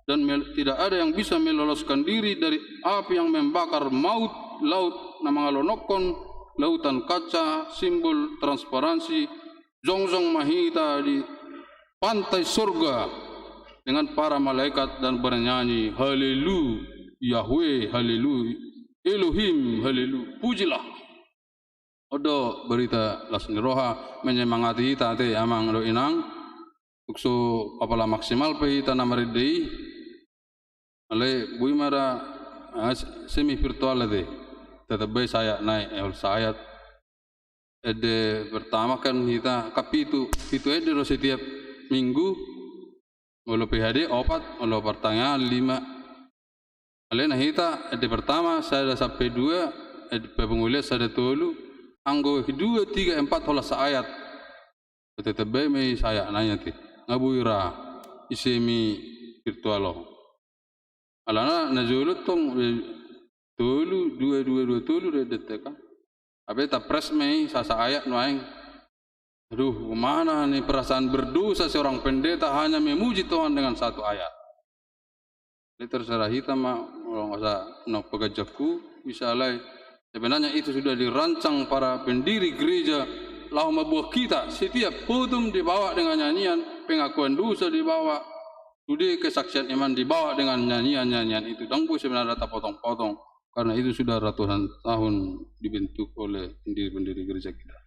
dan tidak ada yang bisa meloloskan diri dari api yang membakar maut, laut namangalonokon, lautan kaca, simbol transparansi, zongjong mahita di pantai surga dengan para malaikat dan bernyanyi haleluya, Yahweh haleluya, Elohim haleluya, pujilah. Odo berita lasni roha menyemangati kita te amang do inang ukso apala maksimal pe kita namaridei ale bui mara semi virtual de tetap baik saya naik saya ede pertama kan kita kapitu itu ede do setiap minggu Olo PHD opat, olo pertanyaan 5. Alena hita ede pertama saya ada sampai 2, ede penguliah saya ada 3, anggo 2, 3, 4 hola saayat. Tetep bae me saya nanya ti. Ngabuira isemi virtual lo. Alana najulut tong 2 tulu deteka. Abe ta pres me saayat no aing. Aduh, mana nih perasaan berdosa seorang pendeta hanya memuji Tuhan dengan 1 ayat. Ini terserah kita mah, kalau nggak usah nak pegajaku, bisa lah. Sebenarnya itu sudah dirancang para pendiri gereja. Lahuma buah kita setiap khotbah dibawa dengan nyanyian, pengakuan dosa dibawa, studi kesaksian iman dibawa dengan nyanyian-nyanyian itu. Dan sebenarnya tak potong-potong, karena itu sudah ratusan tahun dibentuk oleh pendiri-pendiri gereja kita.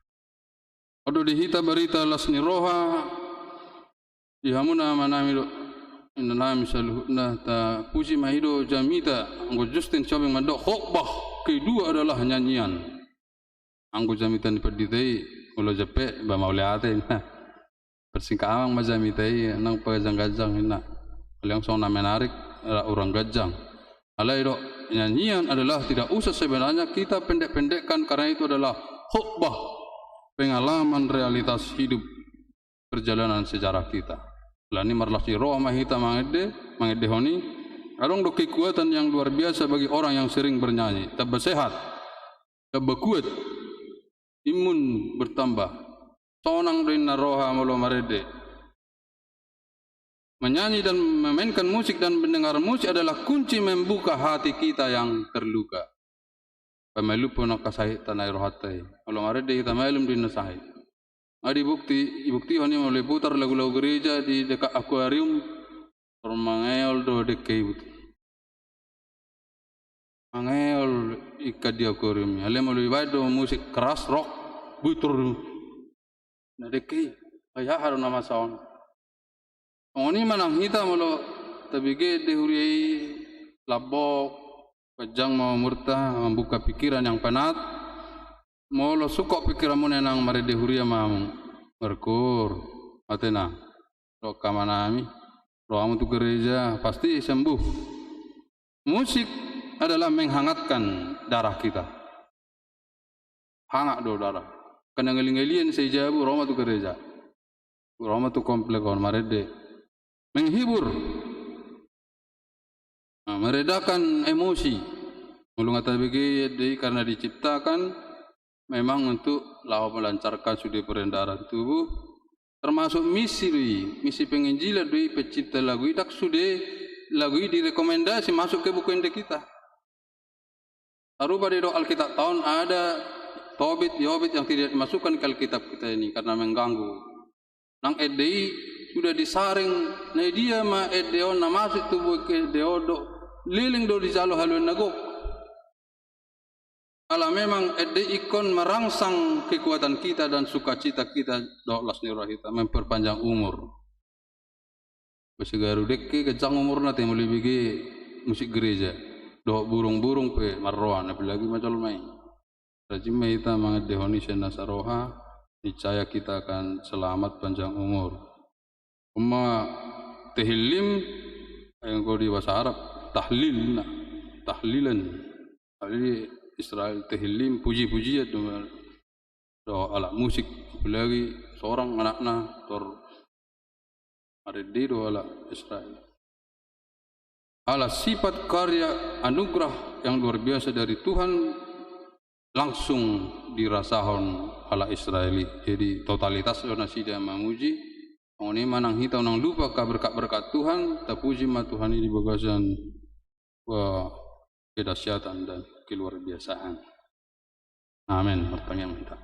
Odo dihita berita lasni roha dihamuna manami do inami saluhna ta puji mahido jamita anggo Justin Chobeng mando khotbah kedua adalah nyanyian anggo jamita ni perditai ulo jape ba mauliate na persingkawang majamitai nang pagajang-gajang hina yang sona menarik orang gajang alai do nyanyian adalah tidak usah sebenarnya kita pendek-pendekkan karena itu adalah khotbah pengalaman realitas hidup perjalanan sejarah kita. Lani marlasi roh mahita mangede honi. Arong do kekuatan yang luar biasa bagi orang yang sering bernyanyi. Tambah sehat, tambah kuat, imun bertambah. Sonang rinna roha molo marede. Menyanyi dan memainkan musik dan mendengar musik adalah kunci membuka hati kita yang terluka. Pemilu pun nak kasih tanah rohatai. Kalau ada di kita melum di nasai. Ada bukti hanya mulai putar lagu-lagu gereja di dekat akuarium. Termangeol do dekai but. Mangeol ikat di akuarium. Hale mulai bado musik keras rock butur. Na dekai. Ayah harus nama sound. Oni manang hita mulo tabige dehuri labok. Kajang mau murtah membuka pikiran yang penat, mau lo suka pikiran mana nang marede huria mau berkur, atena, lo kamanami, lo amu tu gereja pasti sembuh. Musik adalah menghangatkan darah kita, hangat do darah. Kena ngeling-ngelien sejabu Roma tu gereja, Roma tu komplek on marede, menghibur. Meredakan emosi. Mulu ngata begini karena diciptakan memang untuk lawa melancarkan sudi peredaran tubuh, termasuk misi penginjilan dari pencipta lagu idak sudah lagu direkomendasi masuk ke buku indek kita. Aruba di Alkitab tahun ada Tobit Yobit yang tidak dimasukkan ke Alkitab kita ini karena mengganggu. Nang edei sudah disaring, nah dia ma edeo na masuk tubuh ke deodo. Liling do di jalo haluan nagok. Ala memang ede ikon merangsang kekuatan kita dan sukacita kita do lasni rohita memperpanjang umur. Besegaru dekke kejang umur nate mulai bigi musik gereja. Do burung-burung pe marroan apalagi macam mai. Rajim kita mangat dehoni senasaroha niscaya kita akan selamat panjang umur. Umma tehillim yang kau di bahasa Arab tahlilan ali Israel tehillim puji-pujian do ala musik apalagi seorang anakna tor ada di do ala Israel alas sifat karya anugerah yang luar biasa dari Tuhan langsung dirasahon ala Israeli. Jadi totalitas donasi dia memuji ini manang hita nang lupa ka berkat-berkat Tuhan, tapuji ma Tuhan ini bagasan kedahsyatan dan keluar biasaan. Amin. Pertanyaan kita.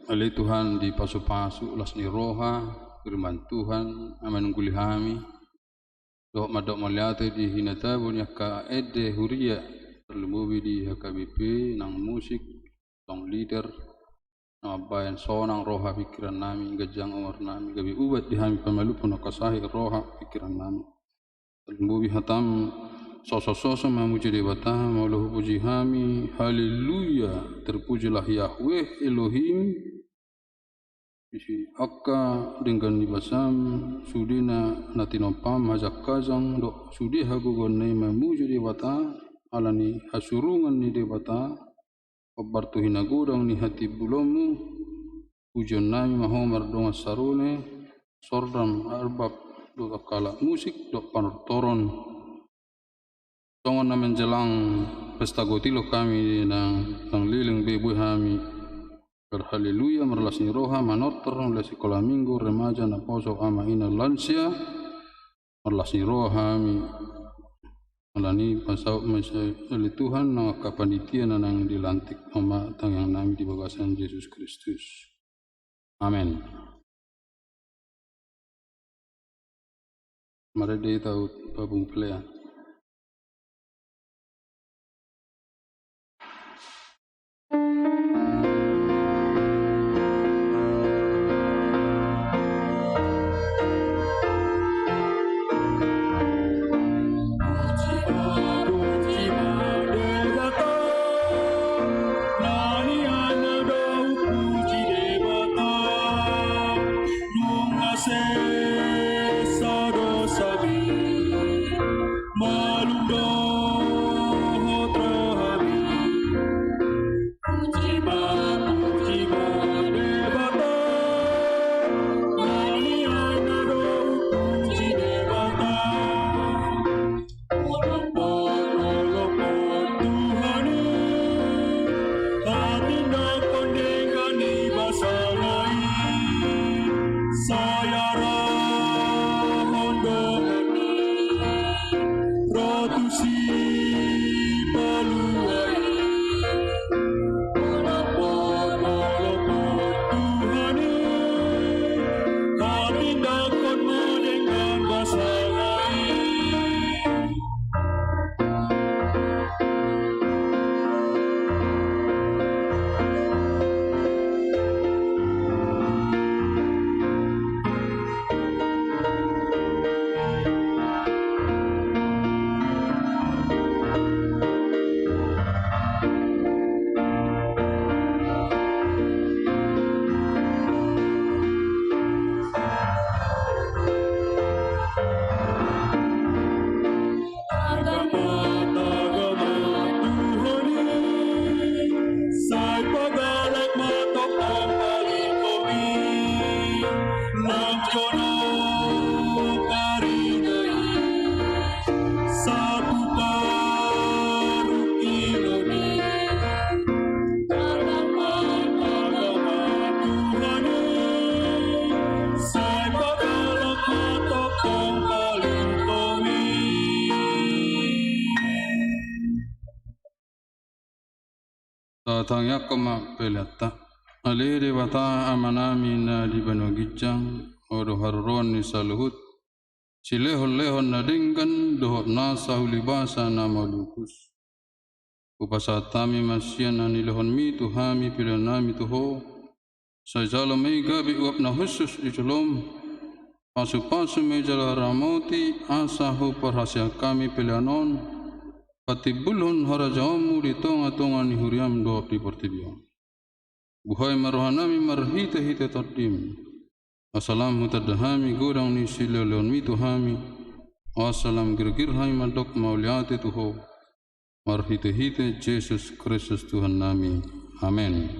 Oleh Tuhan di pasu-pasu ulas ni roha firman Tuhan aman gulihami dok madok maliate di hinatabun yakka ede huria terlumubi di HKBP nang musik tong leader nabayan sonang roha pikiran nami gajang umur nami gabi ubat di hami pamalu pun kasahi roha pikiran nami terlumubi hatam sosok-sosok memuji dewata maulahu puji hami haleluya terpujilah Yahweh Elohim isi akka dengan nibasam sudina natinopam hajak kazang dok sudi hagugon ne memuji dewata alani hasurungan ni dewata obartu hinagurang ni hati bulomu pujian nami mahomar dongas sarune sordam arbab dok kala musik dok panortoron tongon na menjelang pesta gotilo kami nang liling bebu kami berhaleluya merlasni roha manortor oleh sekolah minggu remaja na posok ama ina lansia merlasni roha kami alani pasau oleh Tuhan nang kapanitia nang dilantik ama tang yang nami di bagasan Yesus Kristus. Amin. Mari dia tahu babung pelea. Tanya koma pelata alire wata amanami na di banogijang odo haron ni saluhut silehon nadingkan dohot nasa hulibasa na malukus upasatami masyan anilehon mi tuhami pilanami tuho sajalo may gabi uap na husus iculom pasu-pasu may jala ramoti asahu perhasia kami pilanon patibulhun harajamu di tonga-tonga ni huriam do di pertibion. Buhay marohanami marhita-hita tadim. Assalamu tadahami gurang ni sileleon mi tuhami. Assalam girgirhai madok mauliate tuho. Marhita-hita Yesus Kristus Tuhan nami. Amin.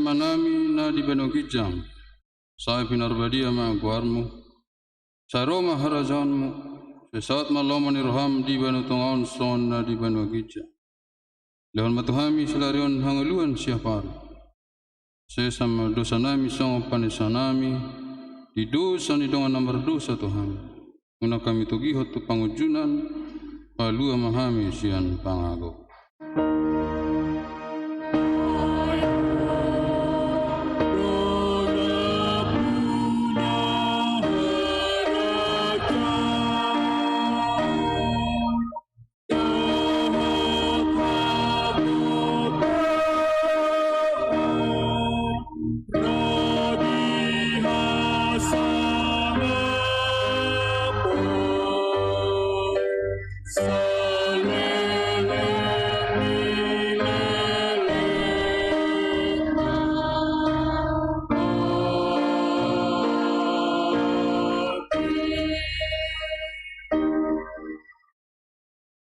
manami na di benogijang, saya pinarbadia maguarmu, saya roma harajanmu, sesaat malam roham di benutungaon son na di benogijang. Lewan matuhami selarion hangaluan siapar, saya sama dosa nami sama panisa nami, di dosa ni dongan nomor dosa Tuhan, guna kami tugihot tu pangujunan, palua mahami sian pangago.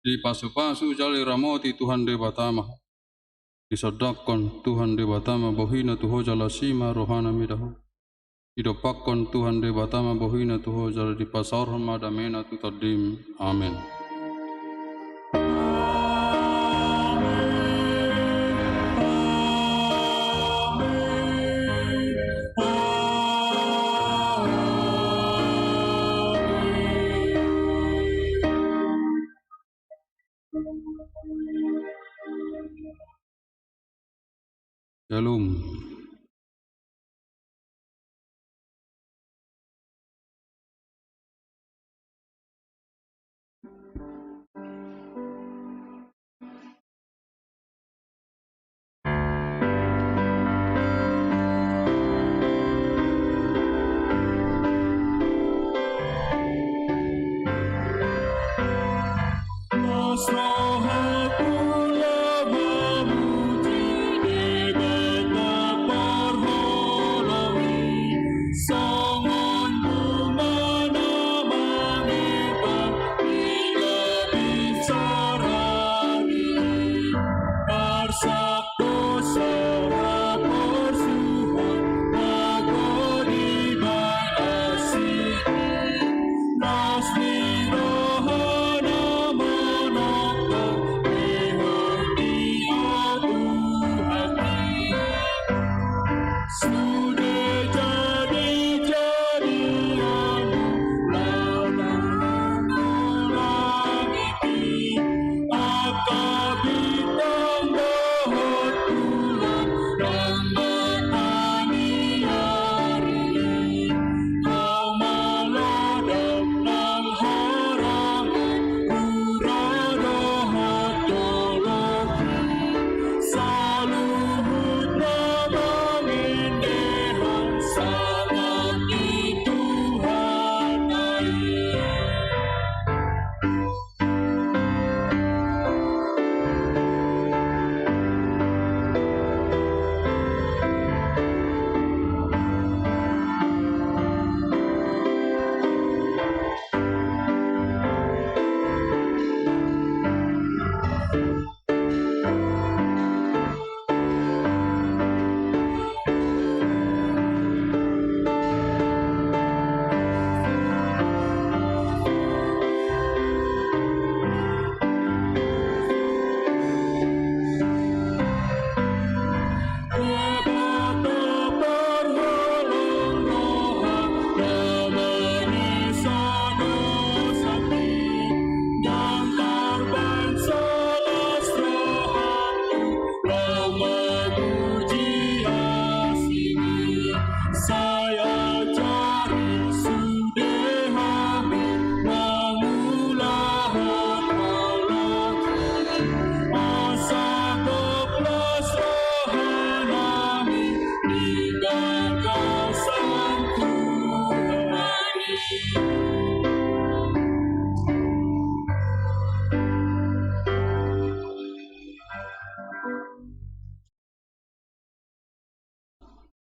Di pasu-pasu jali ramoti Tuhan Debatama, disodakon Tuhan Debatama bohina tuho jala sima rohana midahu, idopakon Tuhan Debatama bohina tuho jala di pasar madamena tu tadim. Amin. Shalom. Slow